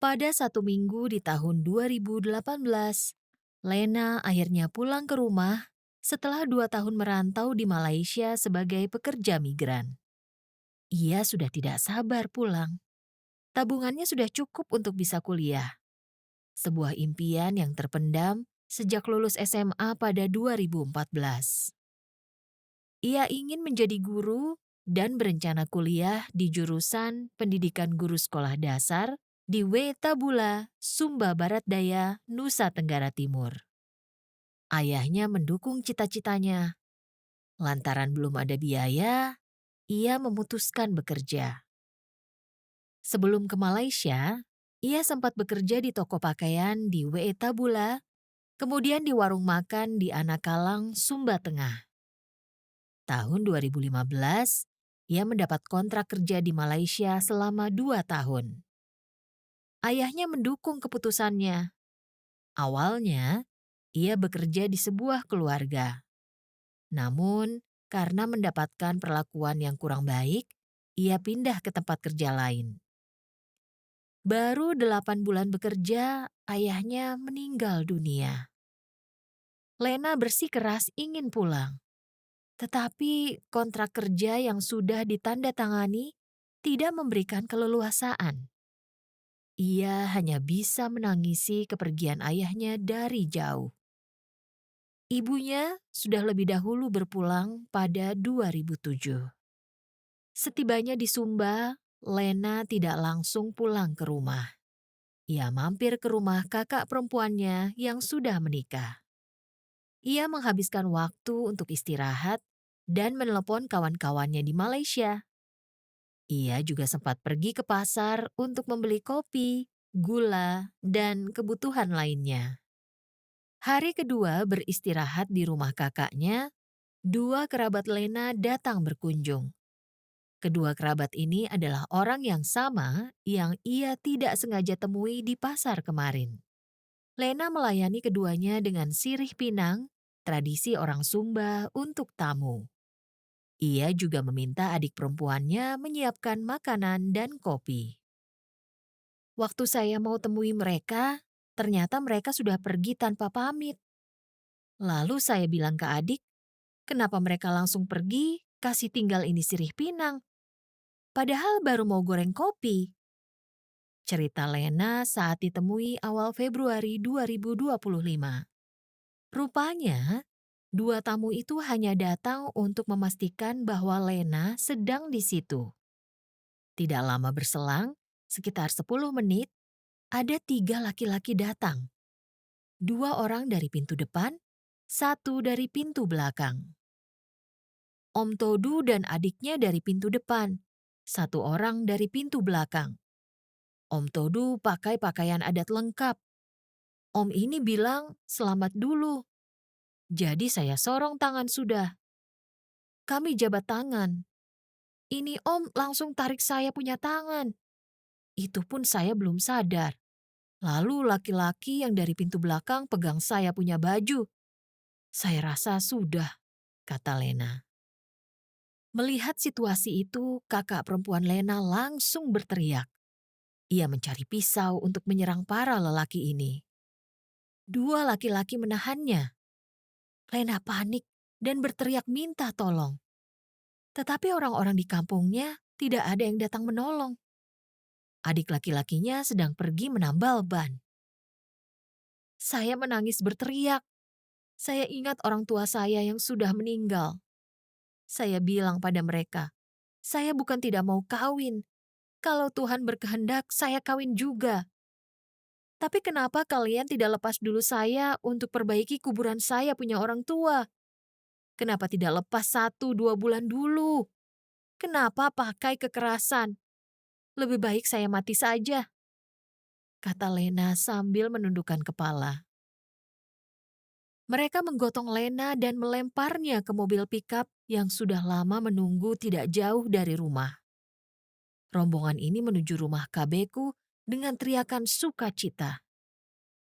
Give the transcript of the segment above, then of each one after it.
Pada satu minggu di tahun 2018, Lena akhirnya pulang ke rumah setelah 2 tahun merantau di Malaysia sebagai pekerja migran. Ia sudah tidak sabar pulang. Tabungannya sudah cukup untuk bisa kuliah. Sebuah impian yang terpendam sejak lulus SMA pada 2014. Ia ingin menjadi guru dan berencana kuliah di jurusan Pendidikan Guru Sekolah Dasar di Wetabula, Sumba Barat Daya, Nusa Tenggara Timur. Ayahnya mendukung cita-citanya. Lantaran belum ada biaya, ia memutuskan bekerja. Sebelum ke Malaysia, ia sempat bekerja di toko pakaian di Wetabula, kemudian di warung makan di Anakalang, Sumba Tengah. Tahun 2015, ia mendapat kontrak kerja di Malaysia selama 2 tahun. Ayahnya mendukung keputusannya. Awalnya, ia bekerja di sebuah keluarga. Namun, karena mendapatkan perlakuan yang kurang baik, ia pindah ke tempat kerja lain. Baru 8 bulan bekerja, ayahnya meninggal dunia. Lena bersikeras ingin pulang. Tetapi kontrak kerja yang sudah ditandatangani tidak memberikan keleluasaan. Ia hanya bisa menangisi kepergian ayahnya dari jauh. Ibunya sudah lebih dahulu berpulang pada 2007. Setibanya di Sumba, Lena tidak langsung pulang ke rumah. Ia mampir ke rumah kakak perempuannya yang sudah menikah. Ia menghabiskan waktu untuk istirahat dan menelepon kawan-kawannya di Malaysia. Ia juga sempat pergi ke pasar untuk membeli kopi, gula, dan kebutuhan lainnya. Hari kedua beristirahat di rumah kakaknya, dua kerabat Lena datang berkunjung. Kedua kerabat ini adalah orang yang sama yang ia tidak sengaja temui di pasar kemarin. Lena melayani keduanya dengan sirih pinang, tradisi orang Sumba untuk tamu. Ia juga meminta adik perempuannya menyiapkan makanan dan kopi. Waktu saya mau temui mereka, ternyata mereka sudah pergi tanpa pamit. Lalu saya bilang ke adik, kenapa mereka langsung pergi, kasih tinggal ini sirih pinang. Padahal baru mau goreng kopi. Cerita Lena saat ditemui awal Februari 2025. Rupanya, dua tamu itu hanya datang untuk memastikan bahwa Lena sedang di situ. Tidak lama berselang, sekitar 10 menit, ada 3 laki-laki datang. 2 orang dari pintu depan, 1 dari pintu belakang. Om Todu dan adiknya dari pintu depan, 1 orang dari pintu belakang. Om Todu pakai pakaian adat lengkap. Om ini bilang, selamat dulu. Jadi saya sorong tangan sudah. Kami jabat tangan. Ini om langsung tarik saya punya tangan. Itu pun saya belum sadar. Lalu laki-laki yang dari pintu belakang pegang saya punya baju. Saya rasa sudah, kata Lena. Melihat situasi itu, kakak perempuan Lena langsung berteriak. Ia mencari pisau untuk menyerang para lelaki ini. 2 laki-laki menahannya. Lena panik dan berteriak minta tolong. Tetapi orang-orang di kampungnya tidak ada yang datang menolong. Adik laki-lakinya sedang pergi menambal ban. Saya menangis berteriak. Saya ingat orang tua saya yang sudah meninggal. Saya bilang pada mereka, saya bukan tidak mau kawin. Kalau Tuhan berkehendak, saya kawin juga. Tapi kenapa kalian tidak lepas dulu saya untuk perbaiki kuburan saya punya orang tua? Kenapa tidak lepas 1-2 bulan dulu? Kenapa pakai kekerasan? Lebih baik saya mati saja, kata Lena sambil menundukkan kepala. Mereka menggotong Lena dan melemparnya ke mobil pikap yang sudah lama menunggu tidak jauh dari rumah. Rombongan ini menuju rumah KBku dengan teriakan sukacita.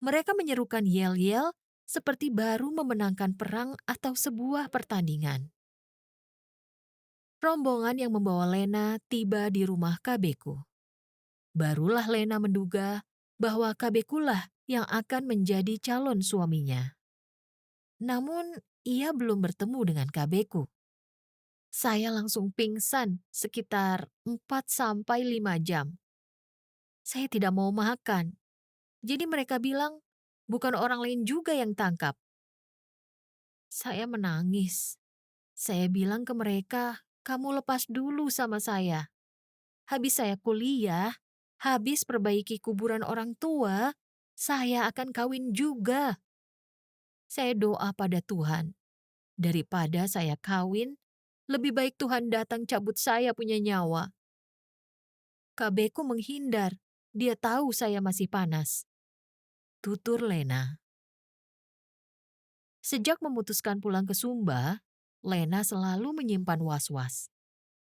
Mereka menyerukan yel-yel seperti baru memenangkan perang atau sebuah pertandingan. Rombongan yang membawa Lena tiba di rumah KBku. Barulah Lena menduga bahwa KBku-lah yang akan menjadi calon suaminya. Namun, ia belum bertemu dengan KBku. Saya langsung pingsan sekitar 4 sampai 5 jam. Saya tidak mau makan. Jadi mereka bilang, bukan orang lain juga yang tangkap. Saya menangis. Saya bilang ke mereka, kamu lepas dulu sama saya. Habis saya kuliah, habis perbaiki kuburan orang tua, saya akan kawin juga. Saya doa pada Tuhan, daripada saya kawin, lebih baik Tuhan datang cabut saya punya nyawa. KBku menghindar, dia tahu saya masih panas. Tutur Lena. Sejak memutuskan pulang ke Sumba, Lena selalu menyimpan was-was.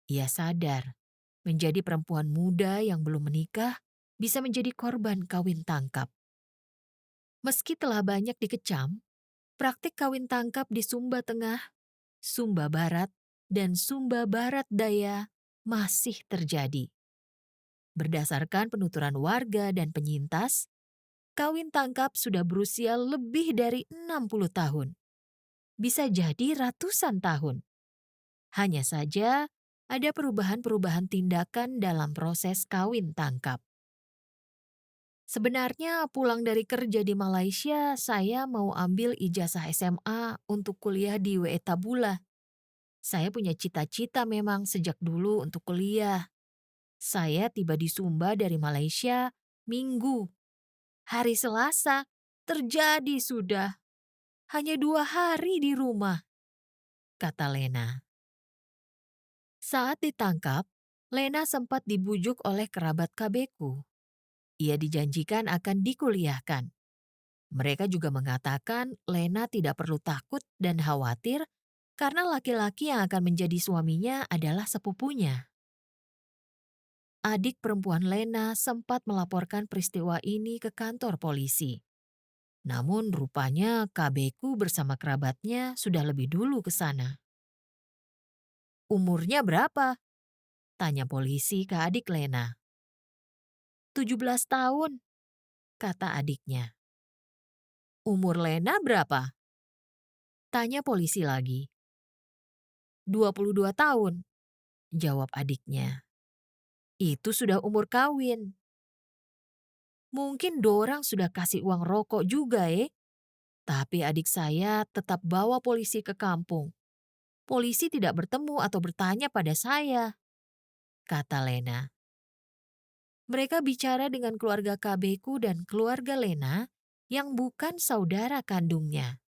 Ia sadar, menjadi perempuan muda yang belum menikah bisa menjadi korban kawin tangkap. Meski telah banyak dikecam, praktik kawin tangkap di Sumba Tengah, Sumba Barat, dan Sumba Barat Daya masih terjadi. Berdasarkan penuturan warga dan penyintas, kawin tangkap sudah berusia lebih dari 60 tahun. Bisa jadi ratusan tahun. Hanya saja ada perubahan-perubahan tindakan dalam proses kawin tangkap. Sebenarnya pulang dari kerja di Malaysia, saya mau ambil ijazah SMA untuk kuliah di WE Tabula. Saya punya cita-cita memang sejak dulu untuk kuliah. Saya tiba di Sumba dari Malaysia Minggu. Hari Selasa, terjadi sudah. Hanya 2 hari di rumah, kata Lena. Saat ditangkap, Lena sempat dibujuk oleh kerabat KBku. Ia dijanjikan akan dikuliahkan. Mereka juga mengatakan Lena tidak perlu takut dan khawatir karena laki-laki yang akan menjadi suaminya adalah sepupunya. Adik perempuan Lena sempat melaporkan peristiwa ini ke kantor polisi. Namun rupanya KBku bersama kerabatnya sudah lebih dulu ke sana. Umurnya berapa? Tanya polisi ke adik Lena. 17 tahun, kata adiknya. Umur Lena berapa? Tanya polisi lagi. 22 tahun, jawab adiknya. Itu sudah umur kawin. Mungkin dorang sudah kasih uang rokok juga Tapi adik saya tetap bawa polisi ke kampung. Polisi tidak bertemu atau bertanya pada saya, kata Lena. Mereka bicara dengan keluarga KBku dan keluarga Lena yang bukan saudara kandungnya.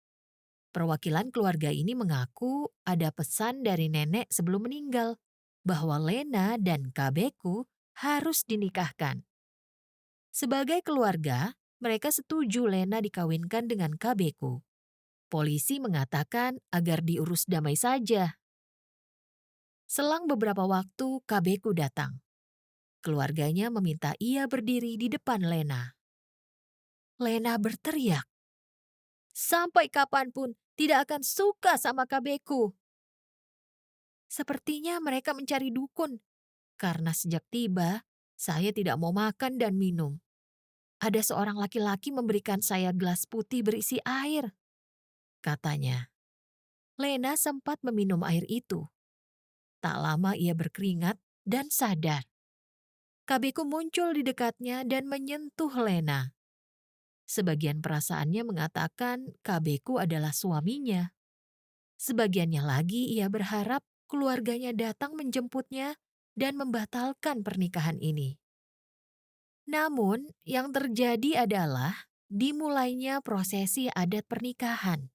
Perwakilan keluarga ini mengaku ada pesan dari nenek sebelum meninggal bahwa Lena dan KBku harus dinikahkan. Sebagai keluarga, mereka setuju Lena dikawinkan dengan KBku. Polisi mengatakan agar diurus damai saja. Selang beberapa waktu, KBku datang. Keluarganya meminta ia berdiri di depan Lena. Lena berteriak, "Sampai kapanpun tidak akan suka sama KBku." Sepertinya mereka mencari dukun, karena sejak tiba, saya tidak mau makan dan minum. Ada seorang laki-laki memberikan saya gelas putih berisi air, katanya. Lena sempat meminum air itu. Tak lama ia berkeringat dan sadar. KBku muncul di dekatnya dan menyentuh Lena. Sebagian perasaannya mengatakan KBku adalah suaminya. Sebagiannya lagi ia berharap keluarganya datang menjemputnya dan membatalkan pernikahan ini. Namun, yang terjadi adalah dimulainya prosesi adat pernikahan.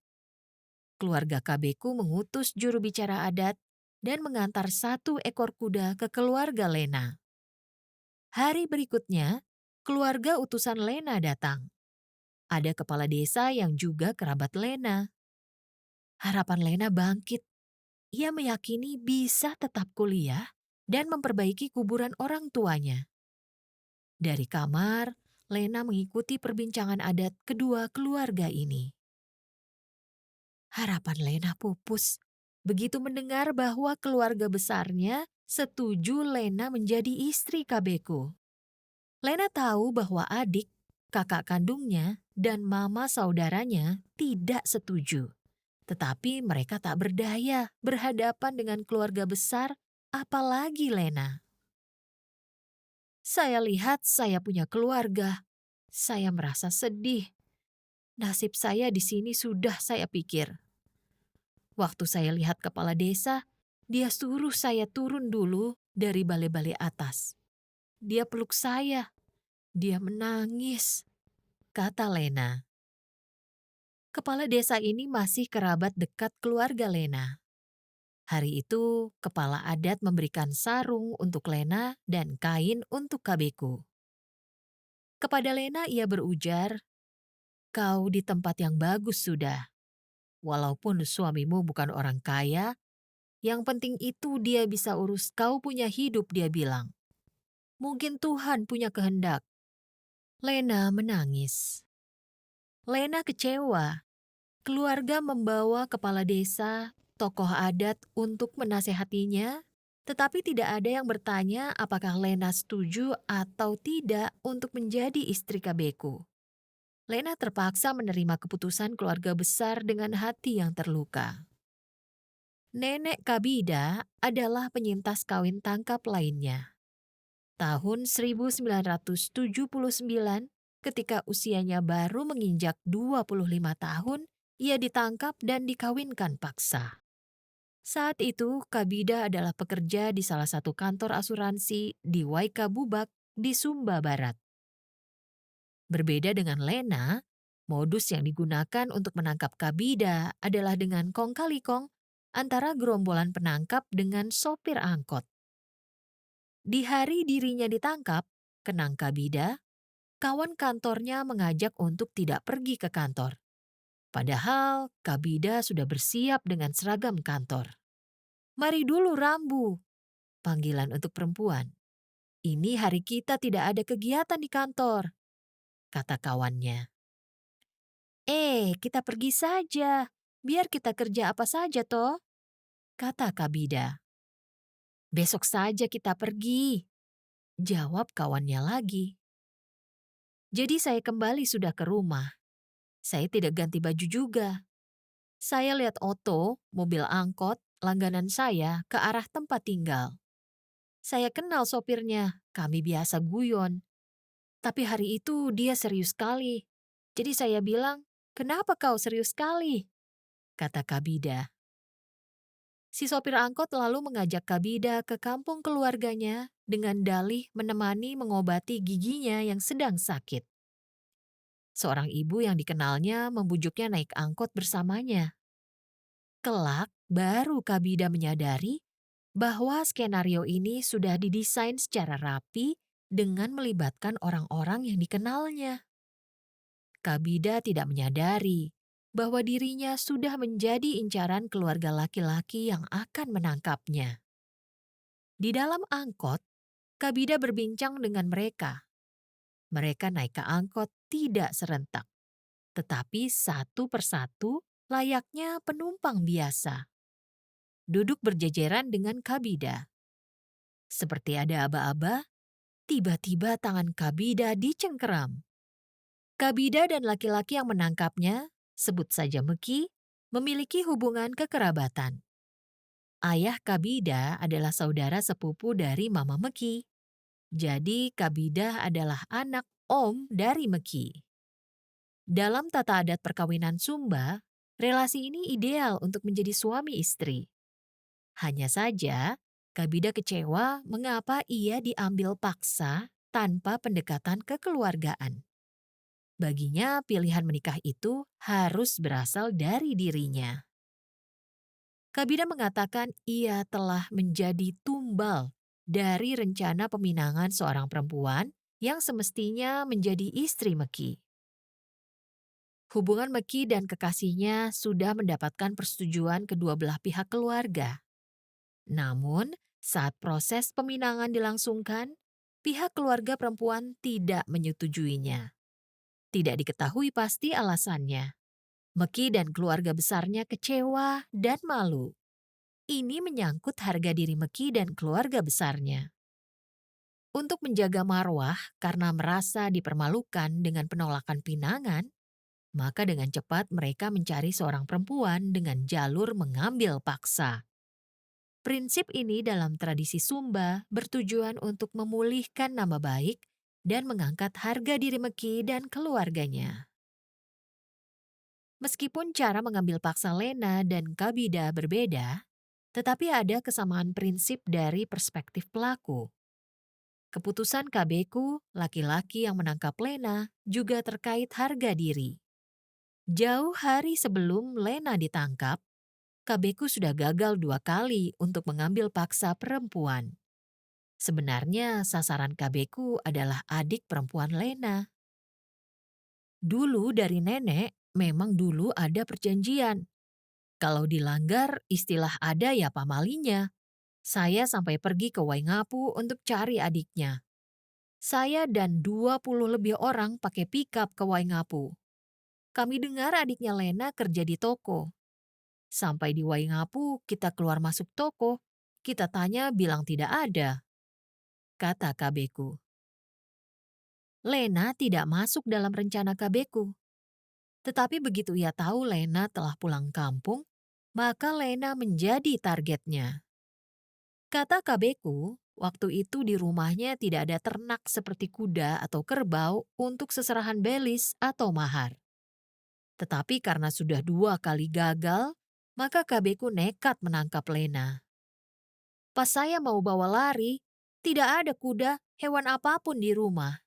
Keluarga KBku mengutus juru bicara adat dan mengantar 1 ekor kuda ke keluarga Lena. Hari berikutnya, keluarga utusan Lena datang. Ada kepala desa yang juga kerabat Lena. Harapan Lena bangkit. Ia meyakini bisa tetap kuliah dan memperbaiki kuburan orang tuanya. Dari kamar, Lena mengikuti perbincangan adat kedua keluarga ini. Harapan Lena pupus begitu mendengar bahwa keluarga besarnya setuju Lena menjadi istri KBku. Lena tahu bahwa adik kakak kandungnya, dan mama saudaranya tidak setuju. Tetapi mereka tak berdaya berhadapan dengan keluarga besar, apalagi Lena. Saya lihat saya punya keluarga. Saya merasa sedih. Nasib saya di sini sudah saya pikir. Waktu saya lihat kepala desa, dia suruh saya turun dulu dari balai-balai atas. Dia peluk saya. Dia menangis, kata Lena. Kepala desa ini masih kerabat dekat keluarga Lena. Hari itu, kepala adat memberikan sarung untuk Lena dan kain untuk Kabeku. Kepada Lena ia berujar, "Kau di tempat yang bagus sudah. Walaupun suamimu bukan orang kaya, yang penting itu dia bisa urus kau punya hidup," dia bilang. "Mungkin Tuhan punya kehendak." Lena menangis. Lena kecewa. Keluarga membawa kepala desa, tokoh adat untuk menasehatinya, tetapi tidak ada yang bertanya apakah Lena setuju atau tidak untuk menjadi istri Kabeku. Lena terpaksa menerima keputusan keluarga besar dengan hati yang terluka. Nenek Kabida adalah penyintas kawin tangkap lainnya. Tahun 1979, ketika usianya baru menginjak 25 tahun, ia ditangkap dan dikawinkan paksa. Saat itu, Kabida adalah pekerja di salah satu kantor asuransi di Waikabubak di Sumba Barat. Berbeda dengan Lena, modus yang digunakan untuk menangkap Kabida adalah dengan kong kali kong antara gerombolan penangkap dengan sopir angkot. Di hari dirinya ditangkap, kenang Kabida, kawan kantornya mengajak untuk tidak pergi ke kantor. Padahal Kabida sudah bersiap dengan seragam kantor. "Mari dulu Rambu," panggilan untuk perempuan. "Ini hari kita tidak ada kegiatan di kantor," kata kawannya. Kita pergi saja. Biar kita kerja apa saja toh," kata Kabida. "Besok saja kita pergi," jawab kawannya lagi. Jadi saya kembali sudah ke rumah. Saya tidak ganti baju juga. Saya lihat Otto, mobil angkot, langganan saya ke arah tempat tinggal. Saya kenal sopirnya, kami biasa guyon. Tapi hari itu dia serius sekali. Jadi saya bilang, "Kenapa kau serius sekali?" kata Kabida. Si sopir angkot lalu mengajak Kabida ke kampung keluarganya dengan dalih menemani mengobati giginya yang sedang sakit. Seorang ibu yang dikenalnya membujuknya naik angkot bersamanya. Kelak, baru Kabida menyadari bahwa skenario ini sudah didesain secara rapi dengan melibatkan orang-orang yang dikenalnya. Kabida tidak menyadari bahwa dirinya sudah menjadi incaran keluarga laki-laki yang akan menangkapnya. Di dalam angkot, Kabida berbincang dengan mereka. Mereka naik ke angkot tidak serentak, tetapi satu persatu layaknya penumpang biasa. Duduk berjejeran dengan Kabida. Seperti ada aba-aba, tiba-tiba tangan Kabida dicengkeram. Kabida dan laki-laki yang menangkapnya, sebut saja Meki, memiliki hubungan kekerabatan. Ayah Kabida adalah saudara sepupu dari Mama Meki. Jadi Kabida adalah anak om dari Meki. Dalam tata adat perkawinan Sumba, relasi ini ideal untuk menjadi suami istri. Hanya saja, Kabida kecewa mengapa ia diambil paksa tanpa pendekatan kekeluargaan. Baginya pilihan menikah itu harus berasal dari dirinya. Kabida mengatakan ia telah menjadi tumbal dari rencana peminangan seorang perempuan yang semestinya menjadi istri Meki. Hubungan Meki dan kekasihnya sudah mendapatkan persetujuan kedua belah pihak keluarga. Namun, saat proses peminangan dilangsungkan, pihak keluarga perempuan tidak menyetujuinya. Tidak diketahui pasti alasannya. Meki dan keluarga besarnya kecewa dan malu. Ini menyangkut harga diri Meki dan keluarga besarnya. Untuk menjaga marwah karena merasa dipermalukan dengan penolakan pinangan, maka dengan cepat mereka mencari seorang perempuan dengan jalur mengambil paksa. Prinsip ini dalam tradisi Sumba bertujuan untuk memulihkan nama baik dan mengangkat harga diri Meki dan keluarganya. Meskipun cara mengambil paksa Lena dan Kabida berbeda, tetapi ada kesamaan prinsip dari perspektif pelaku. Keputusan Kabeku, laki-laki yang menangkap Lena, juga terkait harga diri. Jauh hari sebelum Lena ditangkap, Kabeku sudah gagal 2 kali untuk mengambil paksa perempuan. Sebenarnya sasaran Kabeku adalah adik perempuan Lena. Dulu dari nenek, memang dulu ada perjanjian. Kalau dilanggar, istilah ada ya pamalinya. Saya sampai pergi ke Waingapu untuk cari adiknya. Saya dan 20 lebih orang pakai pikap ke Waingapu. Kami dengar adiknya Lena kerja di toko. Sampai di Waingapu, kita keluar masuk toko. Kita tanya bilang tidak ada, kata Kabeku. Lena tidak masuk dalam rencana Kabeku. Tetapi begitu ia tahu Lena telah pulang kampung, maka Lena menjadi targetnya. Kata Kabeku, waktu itu di rumahnya tidak ada ternak seperti kuda atau kerbau untuk seserahan belis atau mahar. Tetapi karena sudah 2 kali gagal, maka Kabeku nekat menangkap Lena. Pas saya mau bawa lari, tidak ada kuda, hewan apapun di rumah.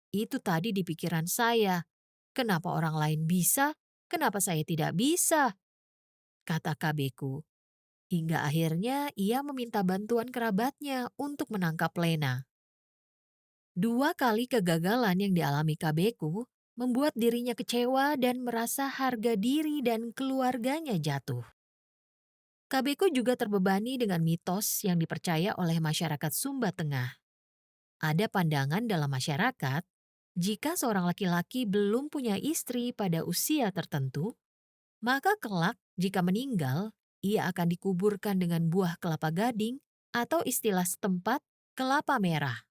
Itu tadi di pikiran saya. Kenapa orang lain bisa, kenapa saya tidak bisa? Kata Kabeku. Hingga akhirnya ia meminta bantuan kerabatnya untuk menangkap Lena. 2 kali kegagalan yang dialami Kabeku membuat dirinya kecewa dan merasa harga diri dan keluarganya jatuh. Kabeku juga terbebani dengan mitos yang dipercaya oleh masyarakat Sumba Tengah. Ada pandangan dalam masyarakat, jika seorang laki-laki belum punya istri pada usia tertentu, maka kelak jika meninggal, ia akan dikuburkan dengan buah kelapa gading atau istilah setempat kelapa merah.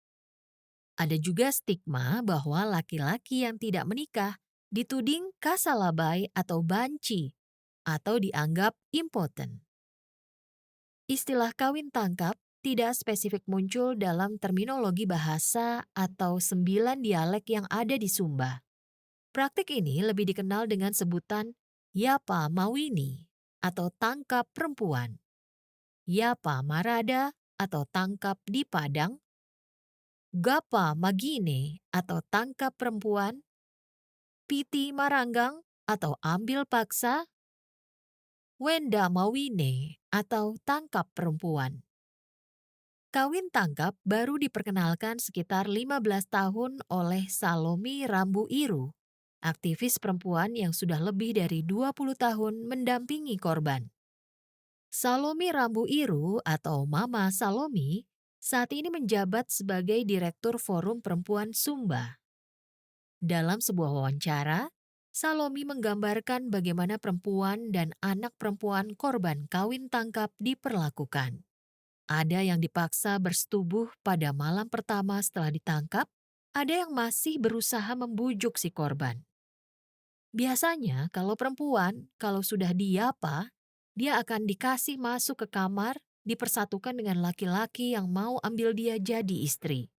Ada juga stigma bahwa laki-laki yang tidak menikah dituding kasalabai atau banci atau dianggap impoten. Istilah kawin tangkap tidak spesifik muncul dalam terminologi bahasa atau 9 dialek yang ada di Sumba. Praktik ini lebih dikenal dengan sebutan Yapa Mawini atau tangkap perempuan, Yapa Marada atau tangkap di Padang, Gapa Magine atau tangkap perempuan, Piti Maranggang atau ambil paksa, Wenda Mawine atau tangkap perempuan. Kawin tangkap baru diperkenalkan sekitar 15 tahun oleh Salomi Rambu Iru, aktivis perempuan yang sudah lebih dari 20 tahun mendampingi korban. Salomi Rambu Iru atau Mama Salomi saat ini menjabat sebagai Direktur Forum Perempuan Sumba. Dalam sebuah wawancara, Salomi menggambarkan bagaimana perempuan dan anak perempuan korban kawin tangkap diperlakukan. Ada yang dipaksa bersetubuh pada malam pertama setelah ditangkap, ada yang masih berusaha membujuk si korban. Biasanya kalau perempuan, kalau sudah diapa, dia akan dikasih masuk ke kamar, dipersatukan dengan laki-laki yang mau ambil dia jadi istri.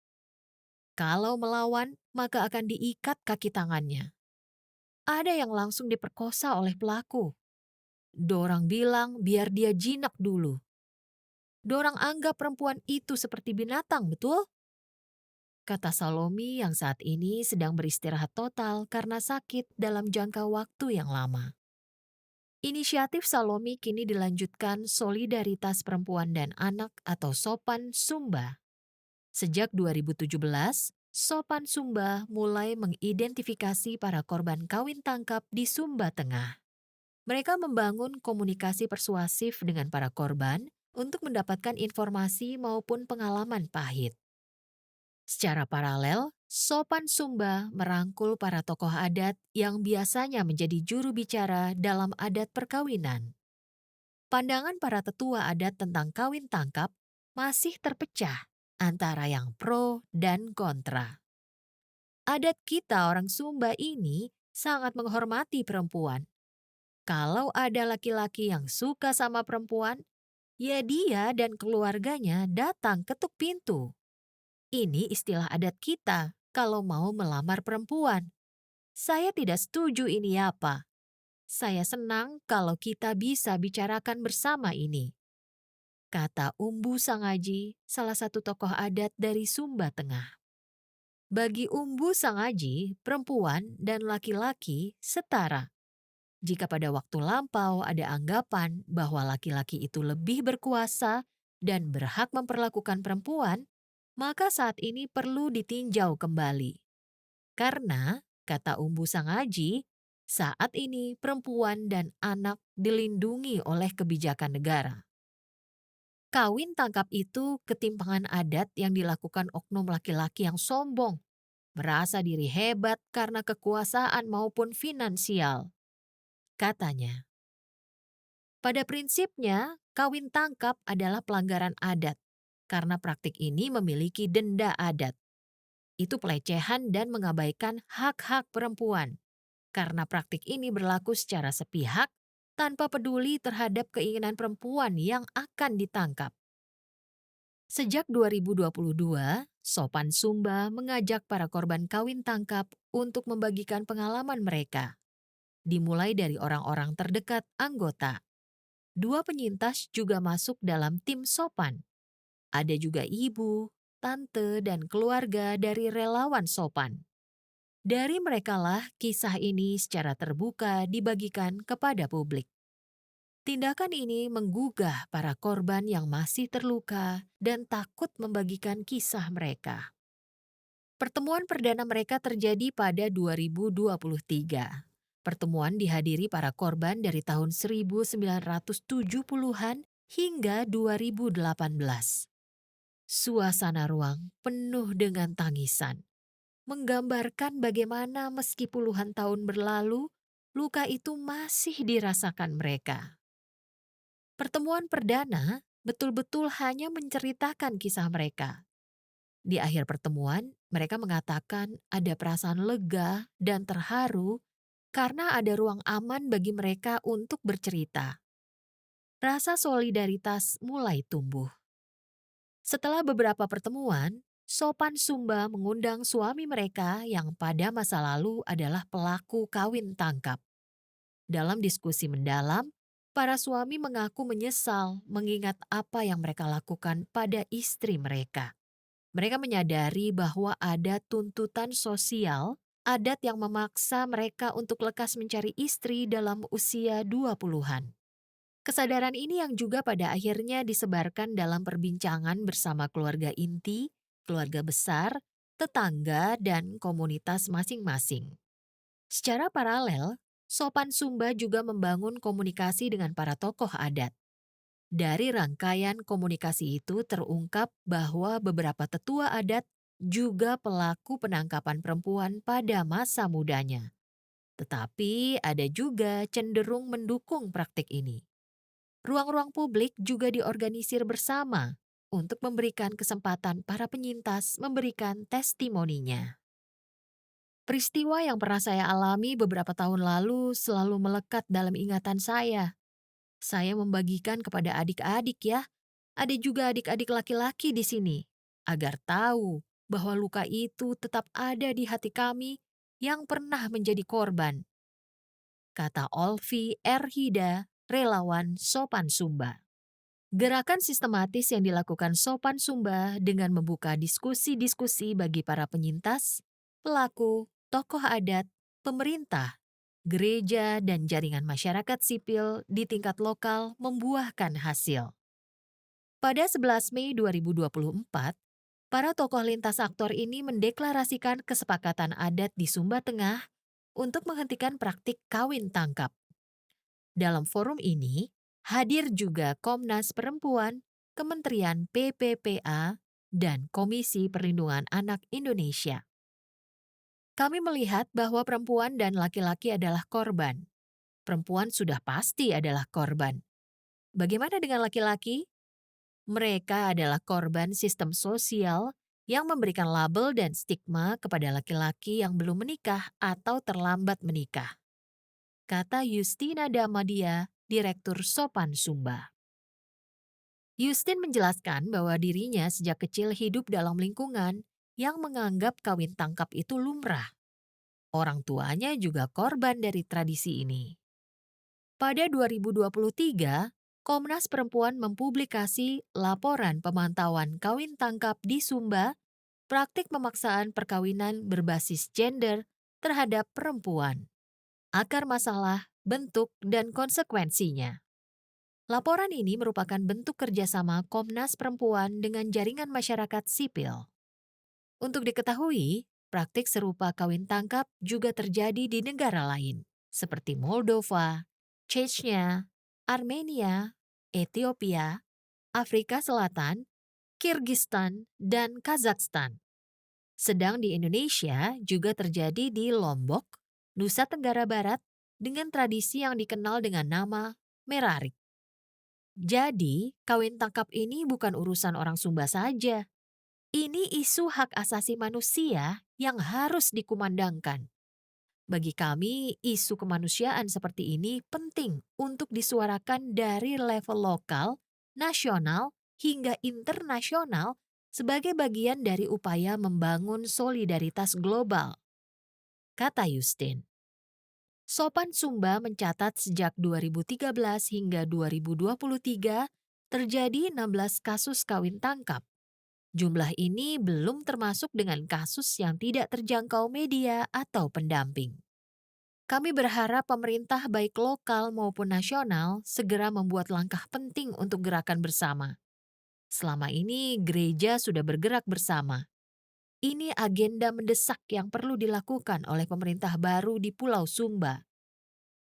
Kalau melawan, maka akan diikat kaki tangannya. Ada yang langsung diperkosa oleh pelaku. Dorang bilang biar dia jinak dulu. Dorang anggap perempuan itu seperti binatang, betul? Kata Salomi yang saat ini sedang beristirahat total karena sakit dalam jangka waktu yang lama. Inisiatif Salomi kini dilanjutkan Solidaritas Perempuan dan Anak atau Sopan Sumba. Sejak 2017, Sopan Sumba mulai mengidentifikasi para korban kawin tangkap di Sumba Tengah. Mereka membangun komunikasi persuasif dengan para korban untuk mendapatkan informasi maupun pengalaman pahit. Secara paralel, Sopan Sumba merangkul para tokoh adat yang biasanya menjadi juru bicara dalam adat perkawinan. Pandangan para tetua adat tentang kawin tangkap masih terpecah. antara yang pro dan kontra. Adat kita orang Sumba ini sangat menghormati perempuan. Kalau ada laki-laki yang suka sama perempuan, ya dia dan keluarganya datang ketuk pintu. Ini istilah adat kita kalau mau melamar perempuan. Saya tidak setuju ini apa. Saya senang kalau kita bisa bicarakan bersama ini, kata Umbu Sangaji, salah satu tokoh adat dari Sumba Tengah. Bagi Umbu Sangaji, perempuan dan laki-laki setara. Jika pada waktu lampau ada anggapan bahwa laki-laki itu lebih berkuasa dan berhak memperlakukan perempuan, maka saat ini perlu ditinjau kembali. Karena, kata Umbu Sangaji, saat ini perempuan dan anak dilindungi oleh kebijakan negara. Kawin tangkap itu ketimpangan adat yang dilakukan oknum laki-laki yang sombong, merasa diri hebat karena kekuasaan maupun finansial. Katanya, pada prinsipnya kawin tangkap adalah pelanggaran adat karena praktik ini memiliki denda adat. Itu pelecehan dan mengabaikan hak-hak perempuan karena praktik ini berlaku secara sepihak tanpa peduli terhadap keinginan perempuan yang akan ditangkap. Sejak 2022, Sopan Sumba mengajak para korban kawin tangkap untuk membagikan pengalaman mereka. Dimulai dari orang-orang terdekat anggota. Dua penyintas juga masuk dalam tim Sopan. Ada juga ibu, tante, dan keluarga dari relawan Sopan. Dari merekalah kisah ini secara terbuka dibagikan kepada publik. Tindakan ini menggugah para korban yang masih terluka dan takut membagikan kisah mereka. Pertemuan perdana mereka terjadi pada 2023. Pertemuan dihadiri para korban dari tahun 1970-an hingga 2018. Suasana ruang penuh dengan tangisan, menggambarkan bagaimana meski puluhan tahun berlalu, luka itu masih dirasakan mereka. Pertemuan perdana betul-betul hanya menceritakan kisah mereka. Di akhir pertemuan, mereka mengatakan ada perasaan lega dan terharu karena ada ruang aman bagi mereka untuk bercerita. Rasa solidaritas mulai tumbuh. Setelah beberapa pertemuan, Sopan Sumba mengundang suami mereka yang pada masa lalu adalah pelaku kawin tangkap. Dalam diskusi mendalam, para suami mengaku menyesal mengingat apa yang mereka lakukan pada istri mereka. Mereka menyadari bahwa ada tuntutan sosial, adat yang memaksa mereka untuk lekas mencari istri dalam usia 20-an. Kesadaran ini yang juga pada akhirnya disebarkan dalam perbincangan bersama keluarga inti, keluarga besar, tetangga, dan komunitas masing-masing. Secara paralel, Sopan Sumba juga membangun komunikasi dengan para tokoh adat. Dari rangkaian komunikasi itu terungkap bahwa beberapa tetua adat juga pelaku penangkapan perempuan pada masa mudanya. Tetapi ada juga cenderung mendukung praktik ini. Ruang-ruang publik juga diorganisir bersama untuk memberikan kesempatan para penyintas memberikan testimoninya. Peristiwa yang pernah saya alami beberapa tahun lalu selalu melekat dalam ingatan saya. Saya membagikan kepada adik-adik ya, ada juga adik-adik laki-laki di sini, agar tahu bahwa luka itu tetap ada di hati kami yang pernah menjadi korban, kata Olvi Erhida, relawan Sopan Sumba. Gerakan sistematis yang dilakukan Sopan Sumba dengan membuka diskusi-diskusi bagi para penyintas, pelaku, tokoh adat, pemerintah, gereja, dan jaringan masyarakat sipil di tingkat lokal membuahkan hasil. Pada 11 Mei 2024, para tokoh lintas aktor ini mendeklarasikan kesepakatan adat di Sumba Tengah untuk menghentikan praktik kawin tangkap. Dalam forum ini, hadir juga Komnas Perempuan, Kementerian PPPA, dan Komisi Perlindungan Anak Indonesia. Kami melihat bahwa perempuan dan laki-laki adalah korban. Perempuan sudah pasti adalah korban. Bagaimana dengan laki-laki? Mereka adalah korban sistem sosial yang memberikan label dan stigma kepada laki-laki yang belum menikah atau terlambat menikah, kata Justina Damadia, Direktur Sopan Sumba. Justin menjelaskan bahwa dirinya sejak kecil hidup dalam lingkungan yang menganggap kawin tangkap itu lumrah. Orang tuanya juga korban dari tradisi ini. Pada 2023, Komnas Perempuan mempublikasi laporan pemantauan kawin tangkap di Sumba, praktik pemaksaan perkawinan berbasis gender terhadap perempuan, akar masalah, bentuk, dan konsekuensinya. Laporan ini merupakan bentuk kerjasama Komnas Perempuan dengan jaringan masyarakat sipil. Untuk diketahui, praktik serupa kawin tangkap juga terjadi di negara lain, seperti Moldova, Chechnya, Armenia, Ethiopia, Afrika Selatan, Kirgistan, dan Kazakhstan. Sedang di Indonesia juga terjadi di Lombok, Nusa Tenggara Barat, dengan tradisi yang dikenal dengan nama merarik. Jadi, kawin tangkap ini bukan urusan orang Sumba saja. Ini isu hak asasi manusia yang harus dikumandangkan. Bagi kami, isu kemanusiaan seperti ini penting untuk disuarakan dari level lokal, nasional, hingga internasional sebagai bagian dari upaya membangun solidaritas global, kata Justin. Sopan Sumba mencatat sejak 2013 hingga 2023 terjadi 16 kasus kawin tangkap. Jumlah ini belum termasuk dengan kasus yang tidak terjangkau media atau pendamping. Kami berharap pemerintah baik lokal maupun nasional segera membuat langkah penting untuk gerakan bersama. Selama ini gereja sudah bergerak bersama. Ini agenda mendesak yang perlu dilakukan oleh pemerintah baru di Pulau Sumba,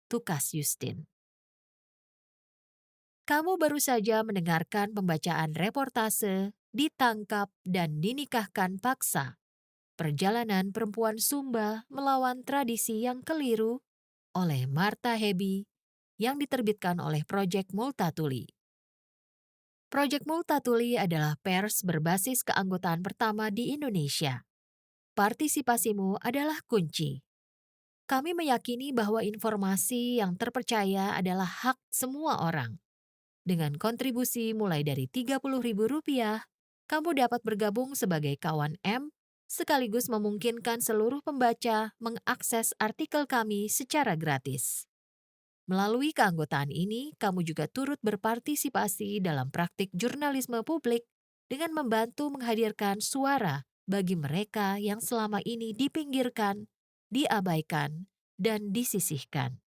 tukas Justin. Kamu baru saja mendengarkan pembacaan reportase Ditangkap dan Dinikahkan Paksa, Perjalanan Perempuan Sumba Melawan Tradisi yang Keliru oleh Martha Hebi yang diterbitkan oleh Project Multatuli. Project Multatuli adalah pers berbasis keanggotaan pertama di Indonesia. Partisipasimu adalah kunci. Kami meyakini bahwa informasi yang terpercaya adalah hak semua orang. Dengan kontribusi mulai dari Rp30.000, kamu dapat bergabung sebagai kawan M, sekaligus memungkinkan seluruh pembaca mengakses artikel kami secara gratis. Melalui keanggotaan ini, kamu juga turut berpartisipasi dalam praktik jurnalisme publik dengan membantu menghadirkan suara bagi mereka yang selama ini dipinggirkan, diabaikan, dan disisihkan.